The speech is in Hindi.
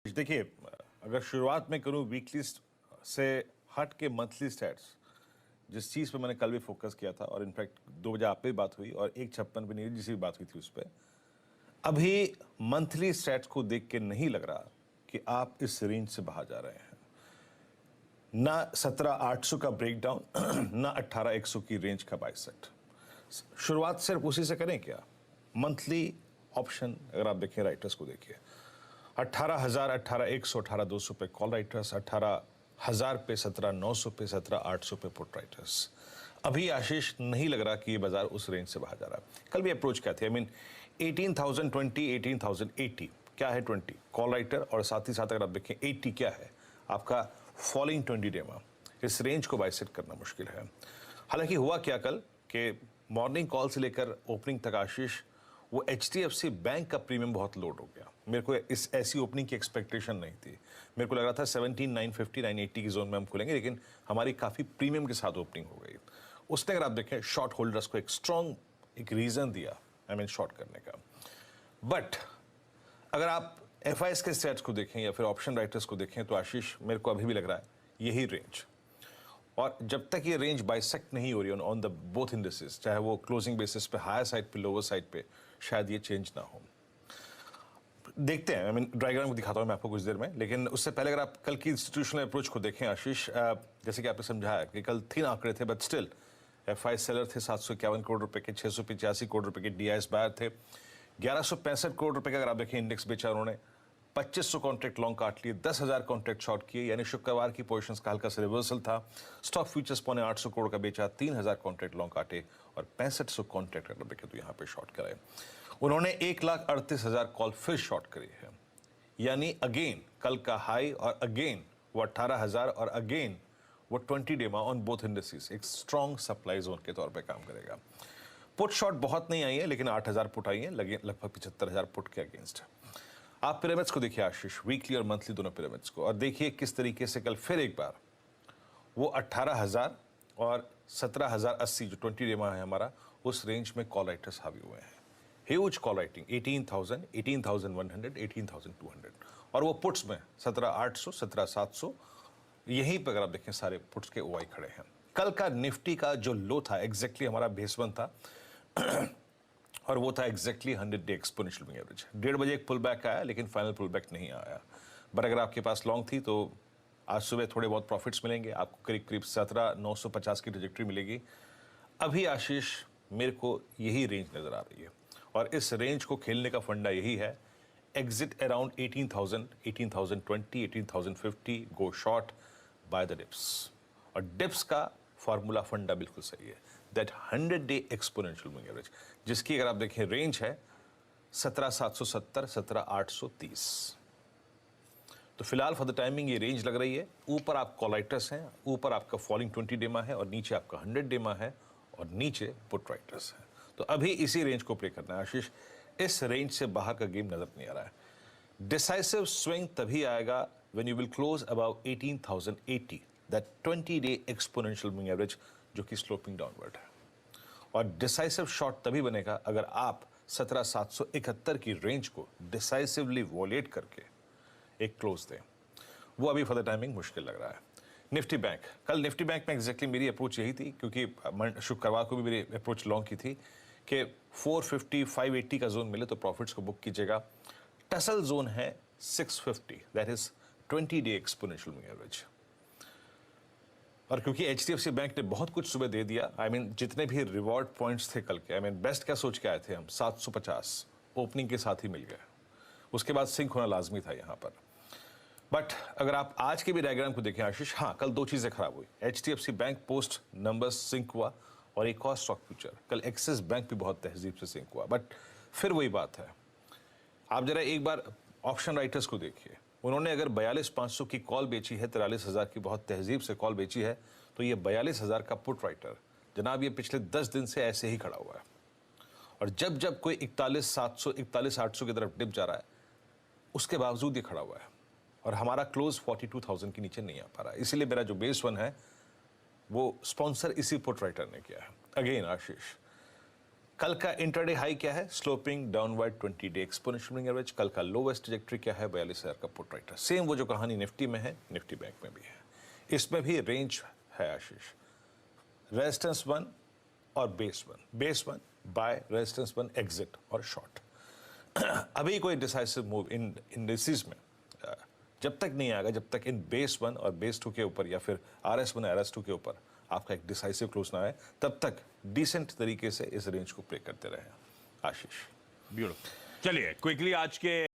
देखिए, अगर शुरुआत में करूं वीकली से हट के मंथली स्टैट्स, जिस चीज़ पे मैंने कल भी फोकस किया था और इनफैक्ट 2 बजे आप पे भी बात हुई और 1:56 पे नीरज जी से भी बात हुई थी उस पे। अभी मंथली स्टैट्स को देख के नहीं लग रहा कि आप इस रेंज से बाहर जा रहे हैं। ना 17,800 का ब्रेकडाउन ना 18,100 की रेंज का बाय सेट। शुरुआत सिर्फ उसी से करें क्या? मंथली ऑप्शन अगर आप देखें, राइटर्स को देखिए, 18,000, 18,100, 18,200 पे कॉल राइटर्स, 18,000 पे, 17,900 पे, 17,800 पे पुट राइटर्स। अभी आशीष नहीं लग रहा कि ये बाजार उस रेंज से बाहर जा रहा है। कल भी अप्रोच क्या थे? आई मीन 18,020, 18,080 क्या है? 20 कॉल राइटर, और साथ ही साथ अगर आप देखें 80 क्या है? आपका फॉलिंग 20 डे में। इस रेंज को बाइसेट करना मुश्किल है। हालांकि हुआ क्या कल कि मॉर्निंग कॉल से लेकर ओपनिंग तक आशीष, वो HDFC बैंक का प्रीमियम बहुत लोड हो गया। मेरे को इस ऐसी ओपनिंग की एक्सपेक्टेशन नहीं थी। मेरे को लग रहा था 17,950, 980 की जोन में हम खुलेंगे, लेकिन हमारी काफ़ी प्रीमियम के साथ ओपनिंग हो गई। उसने अगर आप देखें शॉर्ट होल्डर्स को एक स्ट्रॉन्ग एक रीज़न दिया, आई मीन शॉर्ट करने का। बट अगर आप FIs के स्टैट्स को देखें या फिर ऑप्शन राइटर्स को देखें तो आशीष, मेरे को अभी भी लग रहा है यही रेंज, और जब तक ये रेंज बाइसेक्ट नहीं हो रही ऑन द बोथ इंडिसेस, चाहे वो क्लोजिंग बेसिस पे हायर साइड पे, लोअर साइड पे, शायद ये चेंज ना हो। देखते हैं, आई मीन डायग्राम को दिखाता हूं मैं आपको कुछ देर में, लेकिन उससे पहले अगर आप कल की इंस्टीट्यूशनल अप्रोच को देखें आशीष, जैसे कि आपने समझाया कि कल 3 आंकड़े थे, बट स्टिल FI सेलर थे 751 करोड़ रुपए के, 685 करोड़ रुपए के DIs बायर थे, 1165 करोड़ रुपए का अगर आप देखें इंडेक्स बेचा उन्होंने, 2500 कॉन्ट्रैक्ट लॉन्ग काट लिए, 10,000 कॉन्ट्रैक्ट शॉर्ट किए, यानी शुक्रवार की पोजीशंस का हल्का सा रिवर्सल था। स्टॉक फ्यूचर्स 850 करोड़ का बेचा, 3,000 कॉन्ट्रैक्ट लॉन्ग काटे और 6500 कॉन्ट्रैक्ट अगर देखें तो यहाँ पे शॉर्ट कराए। उन्होंने 1,38,000 कॉल फिर शॉर्ट करी है, यानी अगेन कल का हाई और अगेन वो 18,000 और अगेन वो 20 डे ऑन बोथ इंडिसेस एक स्ट्रॉन्ग सप्लाई जोन के तौर पे काम करेगा। पुट शॉर्ट बहुत नहीं आई है, लेकिन 8,000 पुट आई है, लगभग 75,000 पुट के अगेंस्ट। आप पिरामिड्स को देखिए आशीष, वीकली और मंथली दोनों पिरामिड्स को, और देखिए किस तरीके से कल फिर एक बार वो 18,000 और 17,080 जो 20 डे है हमारा, उस रेंज में कॉल राइटर्स हावी हुए हैं। ह्यूज कॉल राइटिंग, 18,000, 18,100, 18,200, और वो पुट्स में 17,800, 17,700, यहीं पर अगर आप देखें सारे पुट्स के OI खड़े हैं। कल का निफ्टी का जो लो था एग्जैक्टली हमारा बेस 1 था और वो था exactly 100 day exponential moving average. 1:30 बजे एक पुल बैक आया, लेकिन फाइनल पुल बैक नहीं आया। बट अगर आपके पास लॉन्ग थी तो आज सुबह थोड़े बहुत प्रॉफिट्स मिलेंगे आपको, करीब करीब 17,950 की ट्रैजेक्टरी मिलेगी। अभी आशीष मेरे को यही रेंज नजर आ रही है, और इस रेंज को खेलने का फंडा यही है, exit around 18,000, 18,020, 18,050, go short by the dips. और डिप्स का फॉर्मूला फंडा बिल्कुल सही है, that 100 day exponential moving average, जिसकी अगर आप देखें रेंज है 17,770, 17,830। तो फिलहाल फॉर द टाइमिंग ये रेंज लग रही है। ऊपर आप कॉल राइटर्स हैं, ऊपर आपका फॉलिंग 20 डेमा है, और नीचे आपका 100 डेमा है, और नीचे पुट राइटर्स है। तो अभी इसी रेंज को प्ले करना है आशीष, इस रेंज से बाहर का गेम नजर नहीं आ रहा है। डिसाइसिव स्विंग तभी आएगा when you will close about 18,080, that 20 day exponential moving average, जो कि स्लोपिंग डाउनवर्ड है। और डिसाइसिव शॉर्ट तभी बनेगा अगर आप 17,771 की रेंज को डिसाइसिवली वॉलेट करके एक क्लोज दें। वो अभी फॉर द टाइमिंग मुश्किल लग रहा है। निफ्टी बैंक, कल निफ्टी बैंक में एग्जैक्टली मेरी अप्रोच यही थी, क्योंकि शुक्रवार को भी मेरी अप्रोच लॉन्ग की थी कि 450, 580 का जोन मिले तो प्रॉफिट्स को बुक कीजिएगा। टसल जोन है 650, that is 20 day exponential moving average. और क्योंकि HDFC बैंक ने बहुत कुछ सुबह दे दिया, आई मीन जितने भी रिवॉर्ड पॉइंट्स थे कल के, आई मीन बेस्ट क्या सोच के आए थे हम, 750 ओपनिंग के साथ ही मिल गए। उसके बाद सिंक होना लाजमी था यहाँ पर। बट अगर आप आज के भी डायग्राम को देखें आशीष, हाँ कल 2 चीज़ें खराब हुई। HDFC bank post numbers sync हुआ, और एक और स्टॉक फ्यूचर कल एक्सिस बैंक भी बहुत तहजीब से सिंक हुआ। बट फिर वही बात है, आप जरा एक बार ऑप्शन राइटर्स को देखिए, उन्होंने अगर 42,500 की कॉल बेची है, 43,000 की बहुत तहजीब से कॉल बेची है, तो ये 42,000 का पुट राइटर जनाब ये पिछले 10 दिन से ऐसे ही खड़ा हुआ है। और जब जब कोई 41,700, 41,800 की तरफ डिप जा रहा है, उसके बावजूद ये खड़ा हुआ है, और हमारा क्लोज 42,000 के नीचे नहीं आ पा रहा है। इसीलिए मेरा जो बेस 1 है वो स्पॉन्सर इसी पुट राइटर ने किया है। अगेन आशीष, कल का इंट्राडे हाई क्या है? Sloping downward 20 day exponential moving average. कल का लोवेस्ट ट्रैजेक्टरी क्या है? 42,000 का पुट राइट है। सेम वो जो कहानी निफ्टी में है, निफ्टी बैंक में भी है। इसमें भी रेंज है आशीष, रेजिस्टेंस 1 और base 1। Base 1 buy, resistance 1 exit और शॉर्ट। अभी कोई डिसाइसिव मूव इन इंडिसेस में जब तक नहीं आएगा, जब तक इन बेस 1 और बेस 2 के ऊपर या फिर RS1 RS2 के ऊपर आपका एक डिसाइसिव क्लोज ना आए, तब तक डिसेंट तरीके से इस रेंज को प्ले करते रहे आशीष। ब्यूटीफुल। चलिए क्विकली आज के